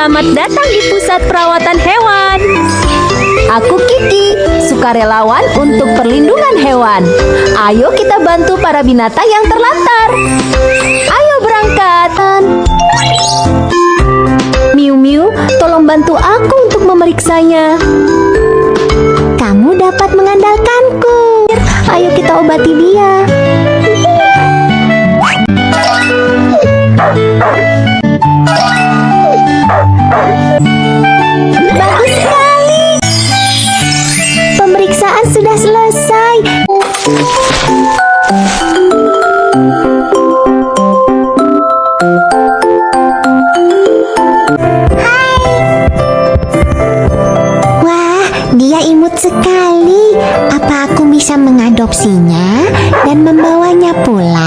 Selamat datang di pusat perawatan hewan. Aku Kiki, sukarelawan untuk perlindungan hewan. Ayo kita bantu para binatang yang terlantar. Ayo berangkat. Miu Miu, tolong bantu aku untuk memeriksanya. Kamu dapat mengandalkanku. Ayo kita obati dia. Bagus sekali. Pemeriksaan sudah selesai. Wah, dia imut sekali. Apa aku bisa mengadopsinya dan membawanya pulang?